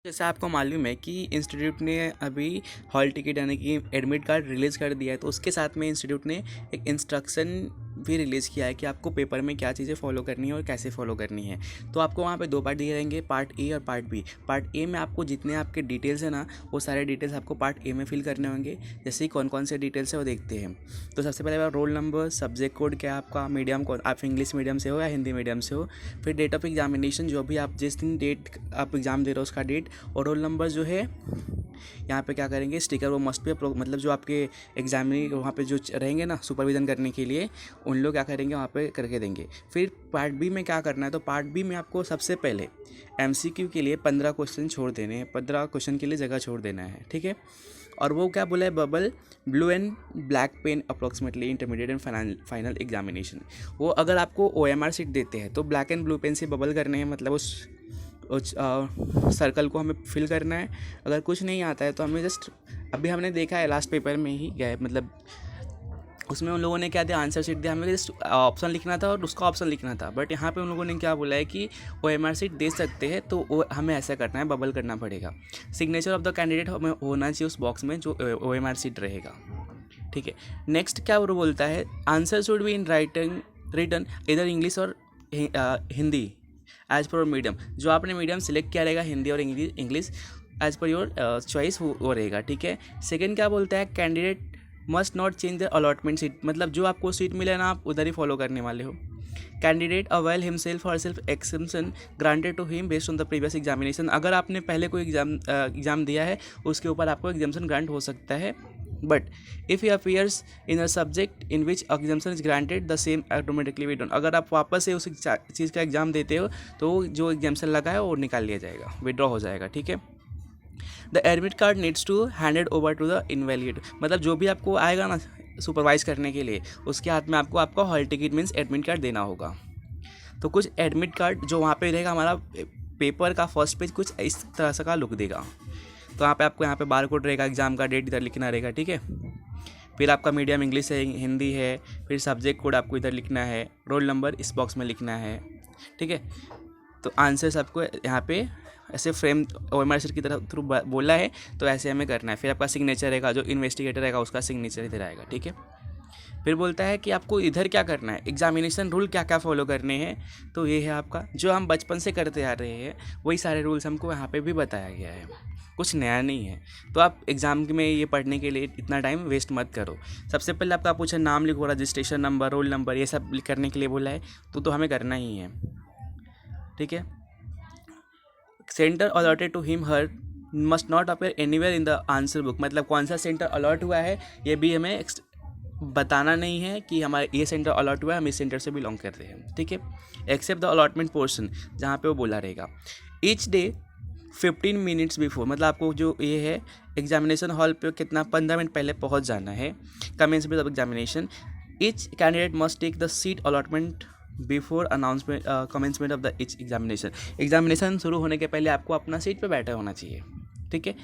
जैसे आपको मालूम है कि इंस्टीट्यूट ने अभी हॉल टिकट यानी कि एडमिट कार्ड रिलीज़ कर दिया है, तो उसके साथ में इंस्टीट्यूट ने एक इंस्ट्रक्शन भी रिलीज़ किया है कि आपको पेपर में क्या चीज़ें फॉलो करनी है और कैसे फॉलो करनी है। तो आपको वहाँ पे दो पार्ट दिए रहेंगे, पार्ट ए और पार्ट बी। पार्ट ए में आपको जितने आपके डिटेल्स हैं ना, वो सारे डिटेल्स आपको पार्ट ए में फिल करने होंगे। जैसे ही कौन कौन से डिटेल्स है वो देखते हैं। तो सबसे पहले रोल नंबर, सब्जेक्ट कोड क्या है आपका, मीडियम कौन, आप इंग्लिश मीडियम से हो या हिंदी मीडियम से हो, फिर डेट ऑफ एग्जामिनेशन, जो भी आप जिस दिन डेट आप एग्ज़ाम दे रहे हो उसका डेट, और रोल नंबर जो है यहाँ पे क्या करेंगे, स्टिकर वो मस्ट पे मतलब जो आपके एग्जामिनी वहाँ पे जो रहेंगे ना सुपरविज़न करने के लिए, उन लोग क्या करेंगे वहाँ पे करके देंगे। फिर पार्ट बी में क्या करना है, तो पार्ट बी में आपको सबसे पहले एमसीक्यू के लिए 15 क्वेश्चन छोड़ देने हैं, 15 क्वेश्चन के लिए जगह छोड़ देना है, ठीक है। और वो क्या बोला है, bubble blue and black pen approximately intermediate and final examination. वो अगर आपको OMR सीट देते हैं तो ब्लैक एंड ब्लू पेन से बबल करने हैं, मतलब उस सर्कल को हमें फिल करना है। अगर कुछ नहीं आता है तो हमें जस्ट, अभी हमने देखा है लास्ट पेपर में ही गए, मतलब उसमें उन लोगों ने क्या दिया, आंसर शीट दिया, हमें जस्ट ऑप्शन लिखना था और उसका ऑप्शन लिखना था। बट यहाँ पे उन लोगों ने क्या बोला है कि OMR सीट दे सकते हैं, तो वो हमें ऐसा करना है, बबल करना पड़ेगा। सिग्नेचर ऑफ द कैंडिडेट हमें होना चाहिए उस बॉक्स में जो OMR सीट रहेगा, ठीक है। नेक्स्ट क्या वो बोलता है, answer should be in written इधर इंग्लिश और हिंदी एज पर मीडियम। जो आपने मीडियम सिलेक्ट किया रहेगा, हिंदी और English as per your choice वो रहेगा, ठीक है। सेकंड क्या बोलता है, candidate must not change the allotment seat, मतलब जो आपको सीट मिले ना आप उधर ही फॉलो करने वाले हो। कैंडिडेट अवेल हिमसेल्फ और self exemption granted to him based on the previous examination. अगर आपने पहले कोई एग्जाम दिया है उसके ऊपर आपको एग्जाम्शन ग्रांट हो सकता है, but if he appears in a subject in which exemption is granted the same automatically withdrawn. अगर आप वापस से उस चीज़ का एग्जाम देते हो तो जो एग्जाम्शन लगा है वो निकाल लिया जाएगा, विड्रॉ हो जाएगा, ठीक है। The admit card needs to handed over to the invalid, मतलब जो भी आपको आएगा ना सुपरवाइज करने के लिए, उसके हाथ में आपको आपका hall ticket means admit card देना होगा। तो कुछ एडमिट कार्ड जो वहाँ पे रहेगा, हमारा पेपर का फर्स्ट पेज कुछ इस तरह से का लुक देगा। तो यहाँ पे आपको यहाँ पे बार कोड रहेगा, एग्जाम का डेट इधर लिखना रहेगा, ठीक है। फिर आपका मीडियम इंग्लिश है, हिंदी है, फिर सब्जेक्ट कोड आपको इधर लिखना है, रोल नंबर इस बॉक्स में लिखना है, ठीक है। तो आंसर्स आपको यहाँ पे ऐसे फ्रेम OMR सीट की तरह थ्रू बोला है, तो ऐसे हमें करना है। फिर आपका सिग्नेचर रहेगा, जो इन्वेस्टिगेटर रहेगा उसका सिग्नेचर इधर आएगा, ठीक है। फिर बोलता है कि आपको इधर क्या करना है, एग्जामिनेशन रूल क्या क्या फॉलो करने हैं। तो ये है आपका जो हम बचपन से करते आ रहे हैं, वही सारे रूल्स हमको यहाँ पे भी बताया गया है, कुछ नया नहीं है। तो आप एग्ज़ाम में ये पढ़ने के लिए इतना टाइम वेस्ट मत करो। सबसे पहले आपका पूछा नाम लिखो, रजिस्ट्रेशन नंबर, रोल नंबर, ये सब करने के लिए बोला है, तो हमें करना ही है, ठीक है। Centre allotted to him her must not appear anywhere in the answer book, मतलब कौन सा सेंटर अलॉट हुआ है ये भी हमें बताना नहीं है कि हमारे ये सेंटर अलॉट हुआ है, हम इस सेंटर से बिलोंग करते हैं, ठीक है। एक्सेप्ट द अलॉटमेंट पोर्शन, जहाँ पे वो बोला रहेगा। ईच डे 15 मिनट्स बिफोर, मतलब आपको जो ये है एग्जामिनेशन हॉल पे कितना 15 मिनट पहले पहुँच जाना है। Commencement of examination, each candidate must take the seat allotment before announcement commencement of the each examination. Examination शुरू होने के पहले आपको अपना सीट पे बैठा होना चाहिए, ठीक है।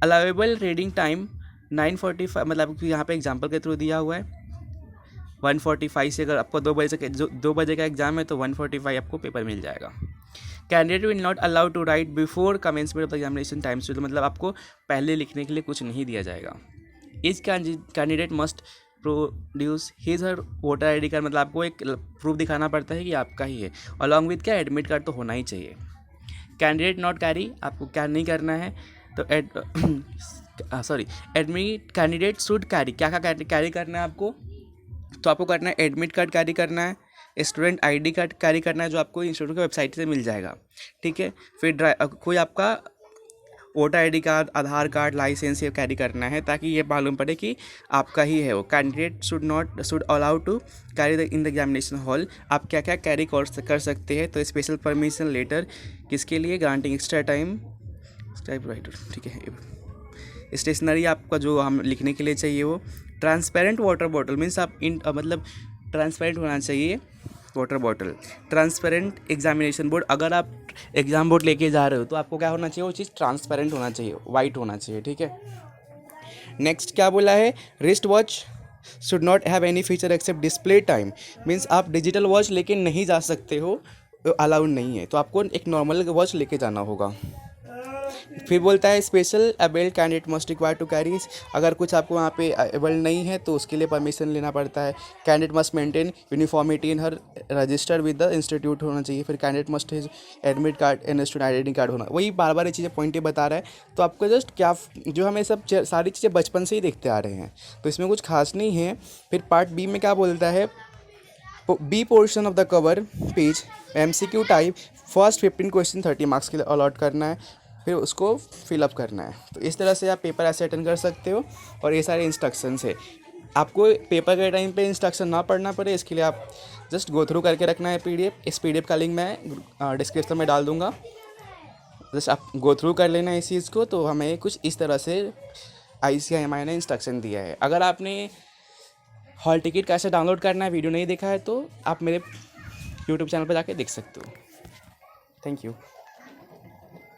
अलाउेबल रीडिंग टाइम 9:45, मतलब यहाँ पे एग्जाम्पल के थ्रू दिया हुआ है। 1:45 से अगर आपको 2 बजे से 2 बजे का एग्जाम है तो 1:45 आपको पेपर मिल जाएगा। Candidate will not allowed to write before commencement of the examination time, तो मतलब आपको पहले लिखने के लिए कुछ नहीं दिया जाएगा। इस candidate must produce his her voter ID card, मतलब आपको एक प्रूफ दिखाना पड़ता है कि आपका ही है। अलॉन्ग विथ क्या, एडमिट कार्ड तो होना ही चाहिए। कैंडिडेट नॉट कैरी, आपको क्या नहीं करना है, तो एडमिट कैंडिडेट शुड कैरी, क्या क्या कैरी करना है आपको, तो आपको करना है एडमिट कार्ड कैरी करना है, स्टूडेंट ID कार्ड कैरी करना है जो आपको इंस्टीट्यूट की वेबसाइट से मिल जाएगा, ठीक है। फिर कोई आपका वोटर ID कार्ड, आधार कार्ड, लाइसेंस ये कैरी करना है ताकि ये मालूम पड़े कि आपका ही है वो। Candidate should allow to carry in the examination hall, आप क्या क्या कैरी कर सकते हैं, तो स्पेशल परमिशन लेटर किसके लिए, granting extra time type writer, ठीक है। स्टेशनरी आपका जो हम लिखने के लिए चाहिए वो। ट्रांसपेरेंट वाटर बॉटल मीन्स आप मतलब ट्रांसपेरेंट होना चाहिए water bottle. Transparent examination board, अगर आप एग्जाम बोर्ड लेके जा रहे हो तो आपको क्या होना चाहिए, वो चीज़ ट्रांसपेरेंट होना चाहिए, वाइट होना चाहिए, ठीक है। नेक्स्ट क्या बोला है, wrist watch should not have any feature except display time, means आप डिजिटल वॉच लेके नहीं जा सकते हो, अलाउड नहीं है, तो आपको एक नॉर्मल वॉच लेके जाना होगा। फिर बोलता है special abled candidate must require to carry, अगर कुछ आपको वहाँ पे एबल्ड नहीं है तो उसके लिए परमिशन लेना पड़ता है। Candidate must maintain uniformity in her register with the institute होना चाहिए। फिर candidate must his admit card and student identity card होना। वही बार बार ये चीज़ें पॉइंटें बता रहा है। तो आपको जस्ट क्या जो हमें सब सारी चीज़ें बचपन से ही देखते आ रहे हैं, तो इसमें कुछ खास नहीं है। फिर पार्ट बी में क्या बोलता है, B portion of the cover page MCQ type, first 15 question 30 marks के लिए अलॉट करना है, फिर उसको फिलअप करना है। तो इस तरह से आप पेपर ऐसे अटेंड कर सकते हो। और ये सारे इंस्ट्रक्शंस है, आपको पेपर के टाइम पे इंस्ट्रक्शन ना पढ़ना पड़े इसके लिए आप जस्ट गो थ्रू करके रखना है पीडीएफ। इस पीडीएफ का लिंक मैं डिस्क्रिप्शन में डाल दूँगा, जस्ट आप गो थ्रू कर लेना इस चीज़ को। तो हमें कुछ इस तरह से ICIMI ने इंस्ट्रक्शन दिया है। अगर आपने हॉल टिकट कैसे डाउनलोड करना है वीडियो नहीं देखा है तो आप मेरे यूट्यूब चैनल पर जाके देख सकते हो। Thank you.